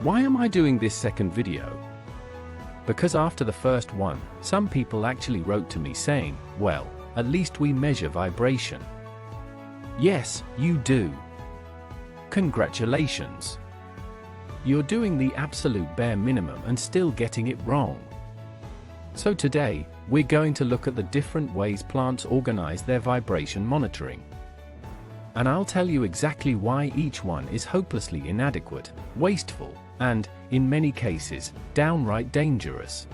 Why am I doing this second video? Because after the first one, some people actually wrote to me saying, well, at least we measure vibration. Yes, you do. Congratulations. You're doing the absolute bare minimum and still getting it wrong. So today, we're going to look at the different ways plants organize their vibration monitoring. And I'll tell you exactly why each one is hopelessly inadequate, wasteful, and, in many cases, downright dangerous.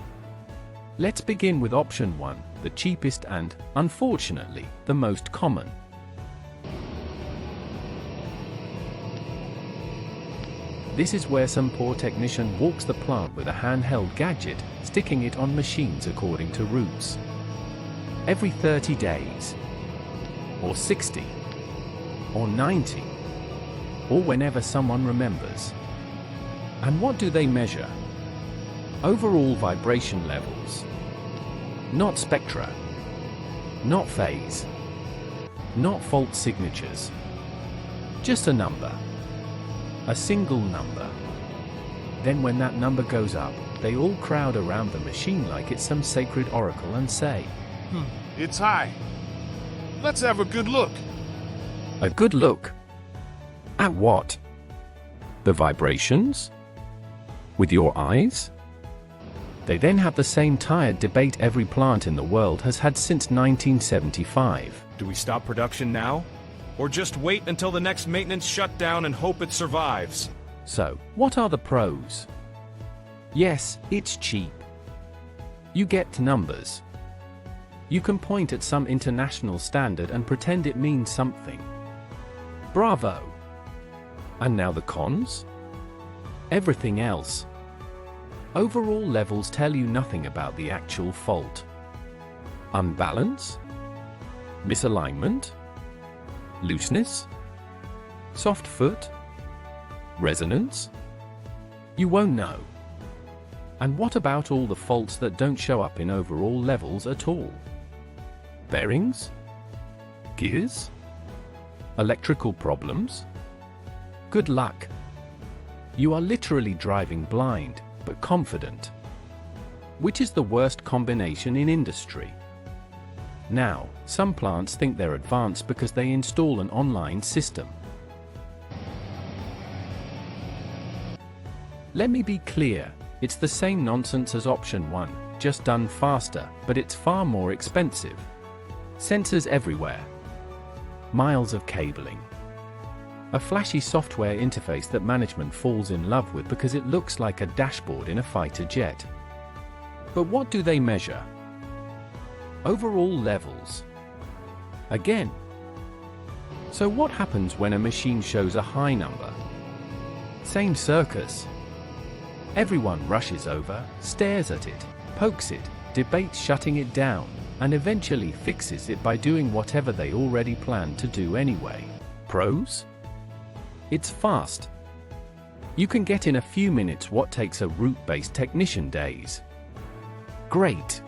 Let's begin with option 1, the cheapest and, unfortunately, the most common. This is where some poor technician walks the plant with a handheld gadget, sticking it on machines according to routes. Every 30 days, or 60, or 90, or whenever someone remembers. And what do they measure? Overall vibration levels. Not spectra. Not phase. Not fault signatures. Just a number. A single number. Then when that number goes up, they all crowd around the machine like it's some sacred oracle and say, It's high. Let's have a good look. A good look? At what? The vibrations? With your eyes? They then have the same tired debate every plant in the world has had since 1975. Do we stop production now? Or just wait until the next maintenance shutdown and hope it survives? So, what are the pros? Yes, it's cheap. You get numbers. You can point at some international standard and pretend it means something. Bravo! And now the cons? Everything else. Overall levels tell you nothing about the actual fault. Unbalance? Misalignment? Looseness? Soft foot? Resonance? You won't know. And what about all the faults that don't show up in overall levels at all? Bearings? Gears? Electrical problems? Good luck. You are literally driving blind, but confident. Which is the worst combination in industry? Now, some plants think they're advanced because they install an online system. Let me be clear, it's the same nonsense as option 1, just done faster, but it's far more expensive. Sensors everywhere. Miles of cabling. A flashy software interface that management falls in love with because it looks like a dashboard in a fighter jet. But what do they measure? Overall levels. Again. So what happens when a machine shows a high number? Same circus. Everyone rushes over, stares at it, pokes it, debates shutting it down, and eventually fixes it by doing whatever they already planned to do anyway. Pros? It's fast. You can get in a few minutes what takes a route-based technician days. Great.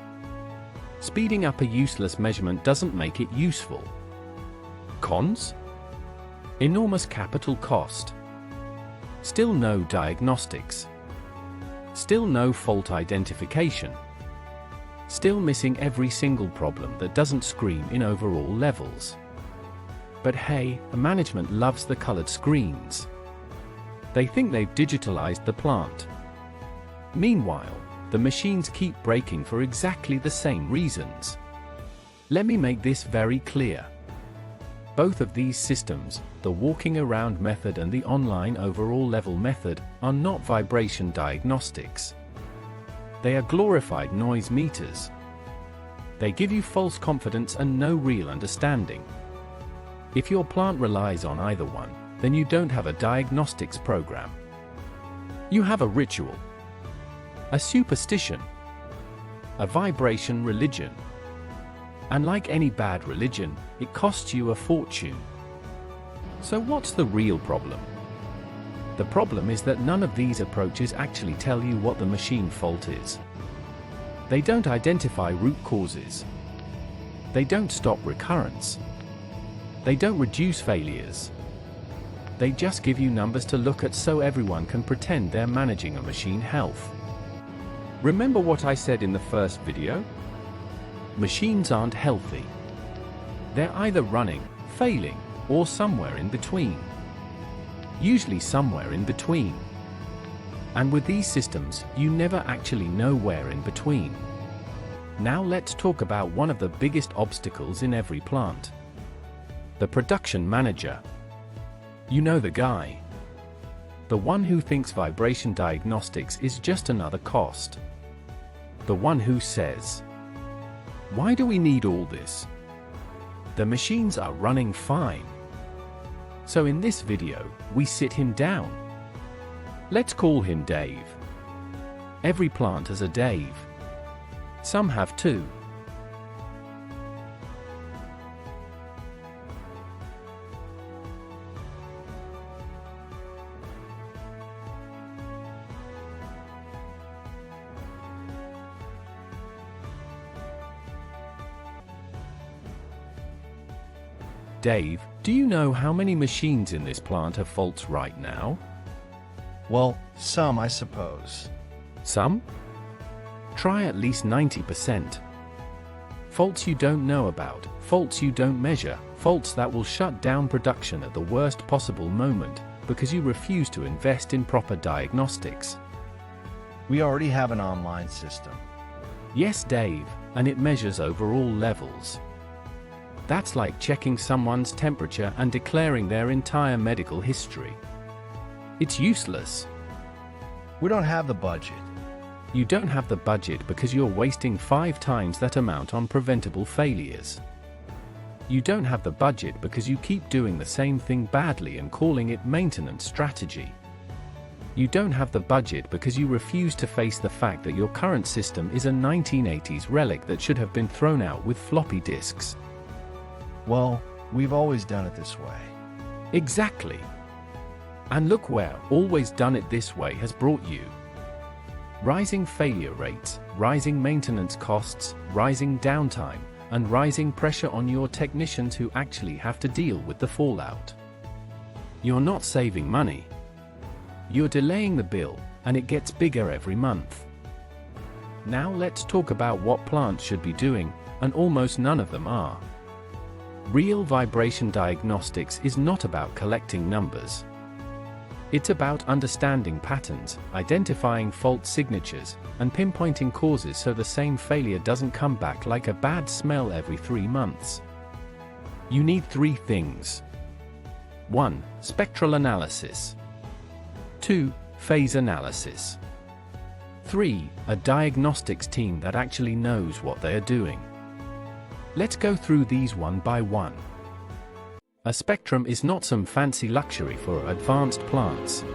Speeding up a useless measurement doesn't make it useful. Cons? Enormous capital cost. Still no diagnostics. Still no fault identification. Still missing every single problem that doesn't scream in overall levels. But hey, the management loves the colored screens. They think they've digitalized the plant. Meanwhile, the machines keep breaking for exactly the same reasons. Let me make this very clear. Both of these systems, the walking around method and the online overall level method, are not vibration diagnostics. They are glorified noise meters. They give you false confidence and no real understanding. If your plant relies on either one, then you don't have a diagnostics program. You have a ritual, a superstition, a vibration religion. And like any bad religion, it costs you a fortune. So what's the real problem? The problem is that none of these approaches actually tell you what the machine fault is. They don't identify root causes. They don't stop recurrence. They don't reduce failures. They just give you numbers to look at so everyone can pretend they're managing a machine health. Remember what I said in the first video? Machines aren't healthy. They're either running, failing, or somewhere in between. Usually somewhere in between. And with these systems, you never actually know where in between. Now let's talk about one of the biggest obstacles in every plant. The production manager. You know the guy. The one who thinks vibration diagnostics is just another cost. The one who says, "Why do we need all this? The machines are running fine." So in this video, we sit him down. Let's call him Dave. Every plant has a Dave. Some have two. Dave, do you know how many machines in this plant have faults right now? Well, some, I suppose. Some? Try at least 90%. Faults you don't know about, faults you don't measure, faults that will shut down production at the worst possible moment because you refuse to invest in proper diagnostics. We already have an online system. Yes, Dave, and it measures over all levels. That's like checking someone's temperature and declaring their entire medical history. It's useless. We don't have the budget. You don't have the budget because you're wasting 5 times that amount on preventable failures. You don't have the budget because you keep doing the same thing badly and calling it maintenance strategy. You don't have the budget because you refuse to face the fact that your current system is a 1980s relic that should have been thrown out with floppy disks. Well, we've always done it this way. Exactly. And look where always done it this way has brought you. Rising failure rates, rising maintenance costs, rising downtime, and rising pressure on your technicians who actually have to deal with the fallout. You're not saving money. You're delaying the bill, and it gets bigger every month. Now let's talk about what plants should be doing, and almost none of them are. Real vibration diagnostics is not about collecting numbers. It's about understanding patterns, identifying fault signatures, and pinpointing causes so the same failure doesn't come back like a bad smell every 3 months. You need 3 things. 1. Spectral analysis. 2. Phase analysis. 3. A diagnostics team that actually knows what they are doing. Let's go through these one by one. A spectrum is not some fancy luxury for advanced plants.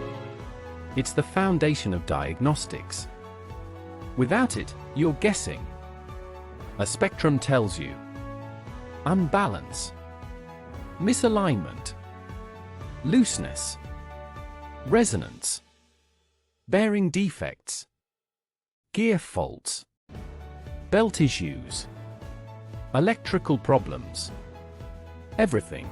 It's the foundation of diagnostics. Without it, you're guessing. A spectrum tells you unbalance, misalignment, looseness, resonance, bearing defects, gear faults, belt issues, electrical problems, everything.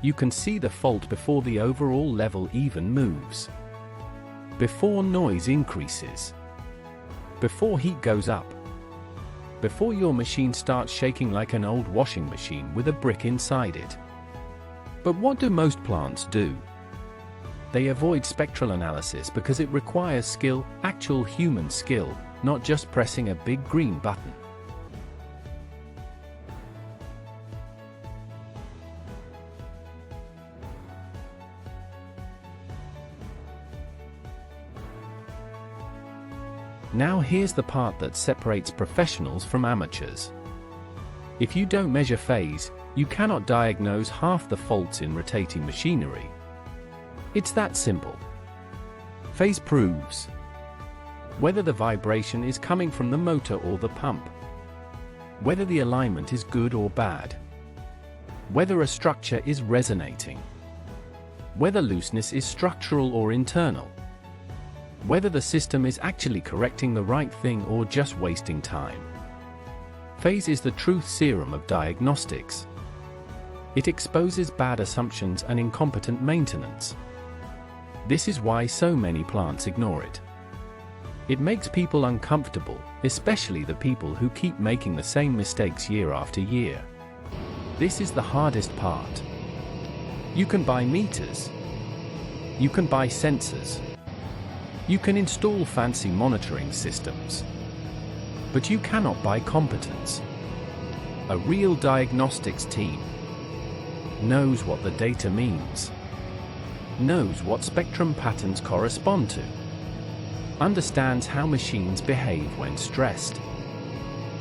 You can see the fault before the overall level even moves, before noise increases, before heat goes up, before your machine starts shaking like an old washing machine with a brick inside it. But what do most plants do? They avoid spectral analysis because it requires skill, actual human skill, not just pressing a big green button. Now here's the part that separates professionals from amateurs. If you don't measure phase, you cannot diagnose half the faults in rotating machinery. It's that simple. Phase proves whether the vibration is coming from the motor or the pump, whether the alignment is good or bad, whether a structure is resonating, whether looseness is structural or internal, whether the system is actually correcting the right thing or just wasting time. Phase is the truth serum of diagnostics. It exposes bad assumptions and incompetent maintenance. This is why so many plants ignore it. It makes people uncomfortable, especially the people who keep making the same mistakes year after year. This is the hardest part. You can buy meters. You can buy sensors. You can install fancy monitoring systems. But you cannot buy competence. A real diagnostics team knows what the data means, knows what spectrum patterns correspond to, understands how machines behave when stressed,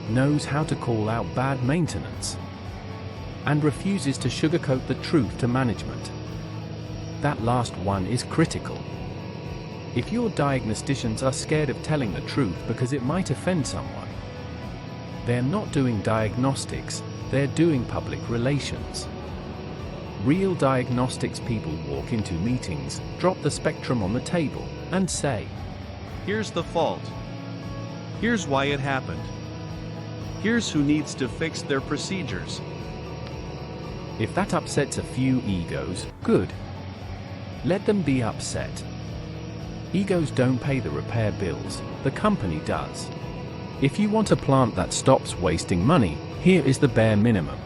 knows how to call out bad maintenance, and refuses to sugarcoat the truth to management. That last one is critical. If your diagnosticians are scared of telling the truth because it might offend someone, they're not doing diagnostics, they're doing public relations. Real diagnostics people walk into meetings, drop the spectrum on the table, and say, "Here's the fault. Here's why it happened. Here's who needs to fix their procedures." If that upsets a few egos, good. Let them be upset. Egos don't pay the repair bills, the company does. If you want a plant that stops wasting money, here is the bare minimum.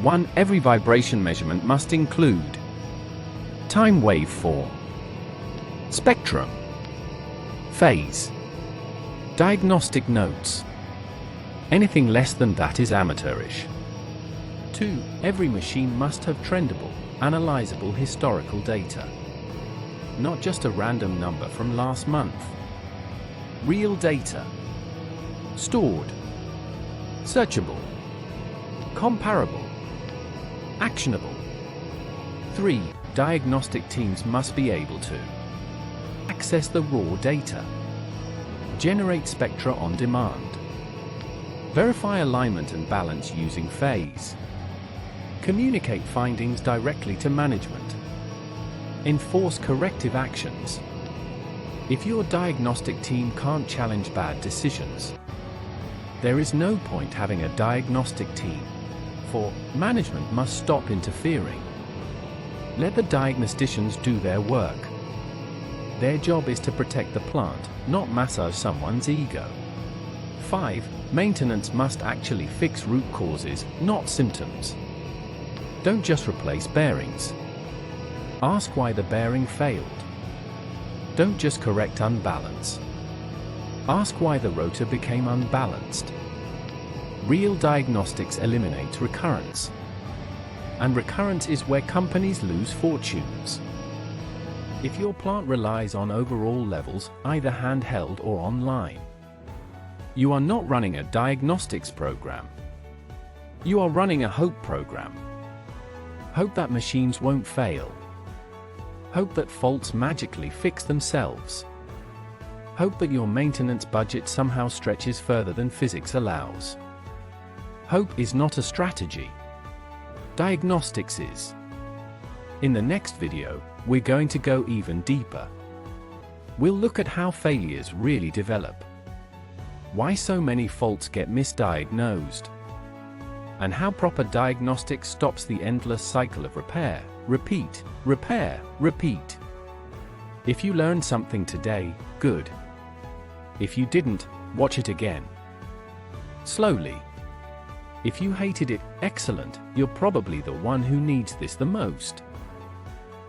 1. Every vibration measurement must include time waveform, spectrum, phase, diagnostic notes. Anything less than that is amateurish. 2. Every machine must have trendable, analyzable historical data. Not just a random number from last month. Real data. Stored. Searchable. Comparable. Actionable. 3. Diagnostic teams must be able to access the raw data, generate spectra on demand, verify alignment and balance using phase, communicate findings directly to management, enforce corrective actions. If your diagnostic team can't challenge bad decisions, there is no point having a diagnostic team, for management must stop interfering. Let the diagnosticians do their work. Their job is to protect the plant, not massage someone's ego. 5. Maintenance must actually fix root causes, not symptoms. Don't just replace bearings. Ask why the bearing failed. Don't just correct unbalance. Ask why the rotor became unbalanced. Real diagnostics eliminates recurrence. And recurrence is where companies lose fortunes. If your plant relies on overall levels, either handheld or online, you are not running a diagnostics program. You are running a hope program. Hope that machines won't fail. Hope that faults magically fix themselves. Hope that your maintenance budget somehow stretches further than physics allows. Hope is not a strategy. Diagnostics is. In the next video, we're going to go even deeper. We'll look at how failures really develop, why so many faults get misdiagnosed, and how proper diagnostics stops the endless cycle of repair, repeat, repair, repeat. If you learned something today, good. If you didn't, watch it again. Slowly. If you hated it, excellent, you're probably the one who needs this the most.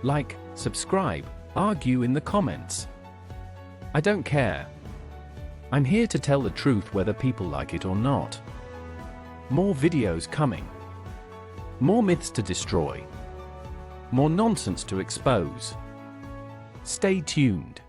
Like, subscribe, argue in the comments. I don't care. I'm here to tell the truth whether people like it or not. More videos coming. More myths to destroy. More nonsense to expose. Stay tuned.